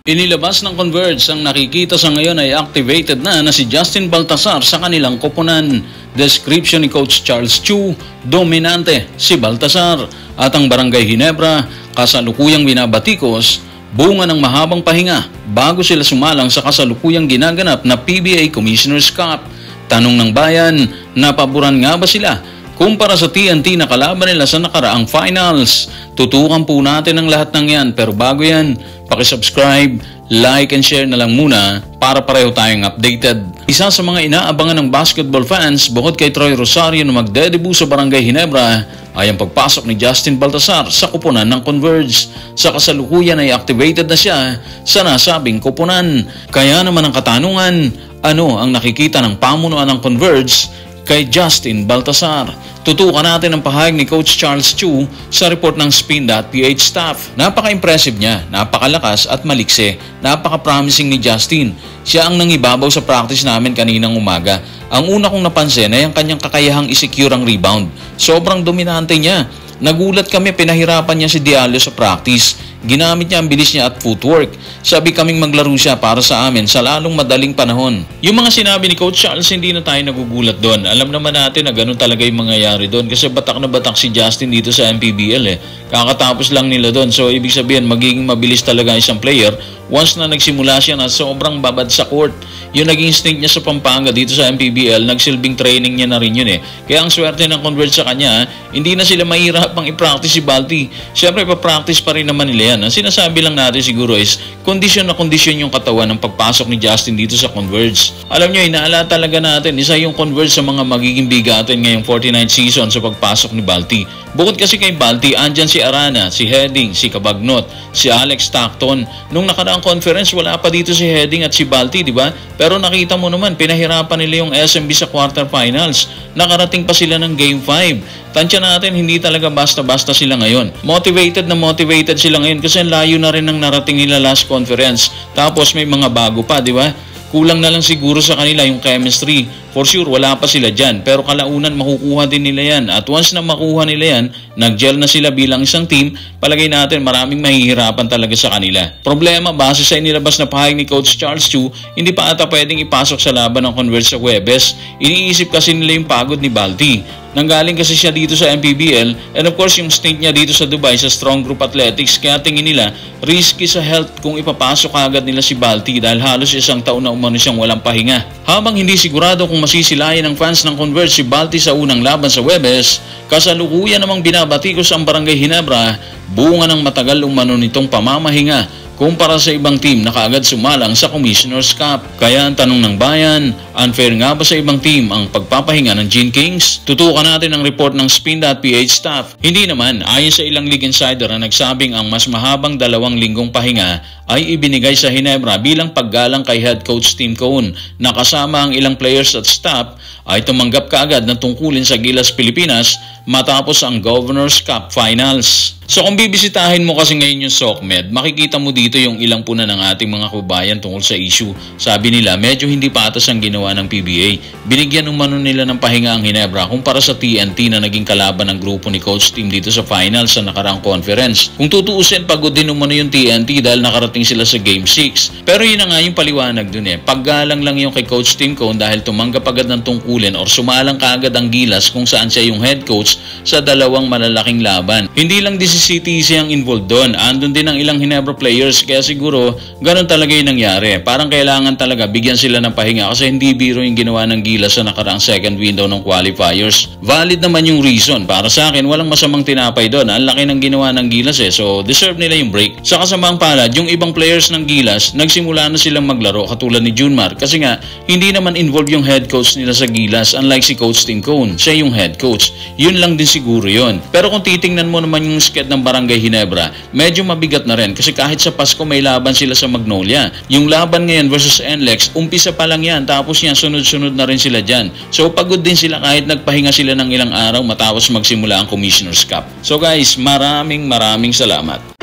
Inilabas ng Converge ang nakikita sa ngayon ay activated na si Justin Baltasar sa kanilang koponan. Description ni Coach Charles Chu, dominante si Baltasar at ang Barangay Ginebra kasalukuyang binabatikos, bunga ng mahabang pahinga bago sila sumalang sa kasalukuyang ginaganap na PBA Commissioner's Cup. Tanong ng bayan, napaboran nga ba sila kumpara sa TNT na kalaban nila sa nakaraang finals? Tutukan po natin ang lahat ng yan, pero bago yan, pakisubscribe, like and share na lang muna para pareho tayong updated. Isa sa mga inaabangan ng basketball fans bukod kay Troy Rosario na magdedebut sa Barangay Ginebra ay ang pagpasok ni Justin Baltasar sa koponan ng Converge. Sa kasalukuyan ay activated na siya sa nasabing koponan. Kaya naman ang katanungan, ano ang nakikita ng pamunuan ng Converge kay Justin Baltasar? Tutukan natin ang pahayag ni Coach Charles Chu sa report ng Spin.ph staff. Napaka-impressive niya, napakalakas at maliksi. Napaka-promising ni Justin. Siya ang nangibabaw sa practice namin kaninang umaga. Ang una kong napansin ay ang kanyang kakayahang isecure ang rebound. Sobrang dominante niya. Nagulat kami, pinahirapan niya si Diallo sa practice. Ginamit niya ang bilis niya at footwork. Sabi kaming maglaro siya para sa amin sa lalong madaling panahon. Yung mga sinabi ni Coach Charles, hindi na tayo nagugulat doon. Alam naman natin na ganun talaga yung mangyayari doon kasi batak na batak si Justin dito sa MPBL eh. Kakatapos lang nila doon. So ibig sabihin magiging mabilis talaga isang player once na nagsimula siya na sobrang babad sa court. Yung naging instinct niya sa Pampanga dito sa MPBL, nagsilbing training niya na rin yun eh. Kaya ang swerte ng Converge sa kanya, hindi na sila mahirapang i-practice si Balti. Siyempre pa-practice pa rin naman nila yan. Ang sinasabi lang natin siguro is kondisyon na kondisyon yung katawan ng pagpasok ni Justin dito sa Converge. Alam nyo, inaala talaga natin, isa yung Converge sa mga magiging bigatin ngayong 49th season sa pagpasok ni Balti. Bukod kasi kay Balti, andyan si Arana, si Heading, si Cabagnot, si Alex Stockton. Nung nakaraang conference, wala pa dito si Heading at si Balti, di ba? Pero nakita mo naman, pinahirapan nila yung SMB sa quarterfinals. Nakarating pa sila ng Game 5. Tansya natin, hindi talaga basta-basta sila ngayon. Motivated na motivated sila ngayon kasi layo na rin ng narating nila last conference. Tapos may mga bago pa, di ba? Kulang na lang siguro sa kanila yung chemistry. For sure, wala pa sila dyan. Pero kalaunan, makukuha din nila yan. At once na makuha nila yan, nag-gel na sila bilang isang team, palagay natin maraming mahihirapan talaga sa kanila. Problema, base sa inilabas na pahayag ni Coach Charles Chu, hindi pa ata pwedeng ipasok sa laban ng Converge sa Huwebes. Iniisip kasi nila yung pagod ni Balti. Nanggaling kasi siya dito sa MPBL and of course yung stint niya dito sa Dubai sa Strong Group Athletics, kaya tingin nila risky sa health kung ipapasok agad nila si Balti dahil halos isang taon na umano siyang walang pahinga. Habang hindi sigurado kung masisilayan ng fans ng Converge si Balti sa unang laban sa Huwebes, kasalukuyan namang binabatikos ang Barangay Ginebra, bunga ng matagal umano nitong pamamahinga kumpara sa ibang team na kaagad sumalang sa Commissioner's Cup. Kaya ang tanong ng bayan, unfair nga ba sa ibang team ang pagpapahinga ng Gene Kings? Tutukan natin ang report ng Spin.ph staff. Hindi naman, ayon sa ilang league insider na nagsabing ang mas mahabang 2 linggong pahinga ay ibinigay sa Ginebra bilang paggalang kay head coach Tim Cone na kasama ang ilang players at staff ay tumanggap kaagad ng tungkulin sa Gilas, Pilipinas matapos ang Governor's Cup Finals. So kung bibisitahin mo kasi ngayon yung SOCMED, makikita mo dito yung ilang puna ng ating mga kababayan tungkol sa issue. Sabi nila, medyo hindi patas ang ginawa ng PBA. Binigyan umano nila ng pahinga ang Ginebra kumpara sa TNT na naging kalaban ng grupo ni Coach Tim dito sa finals sa nakarang conference. Kung tutuusin, pagod din umano yung TNT dahil nakarating sila sa Game 6. Pero yun na nga yung paliwanag dun eh. Paggalang lang yung kay Coach Tim Cone dahil tumanggap agad ng tungkulin or sumalang kaagad ang Gilas kung saan siya yung head coach sa 2 malalaking laban. Hindi lang si CTC ang involved doon. Andun din ang ilang Ginebra players kaya siguro ganun talaga yung nangyari. Parang kailangan talaga bigyan sila ng pahinga kasi hindi biro yung ginawa ng Gilas sa nakaraang second window ng qualifiers. Valid naman yung reason. Para sa akin, walang masamang tinapay doon. Ang laki ng ginawa ng Gilas eh. So, deserve nila yung break. Sa kasamang palad, yung ibang players ng Gilas, nagsimula na silang maglaro katulad ni Junmar. Kasi nga, hindi naman involved yung head coach nila sa Gilas. Unlike si Coach Tim Cone, siya yung head coach. Yun lang din siguro yun. Pero kung titingnan mo naman yung sked ng Barangay Ginebra, medyo mabigat na rin kasi kahit sa Pasko may laban sila sa Magnolia. Yung laban ngayon versus NLEX, umpisa pa lang yan, tapos yan sunod-sunod na rin sila dyan. So pagod din sila kahit nagpahinga sila ng ilang araw matapos magsimula ang Commissioner's Cup. So guys, maraming salamat.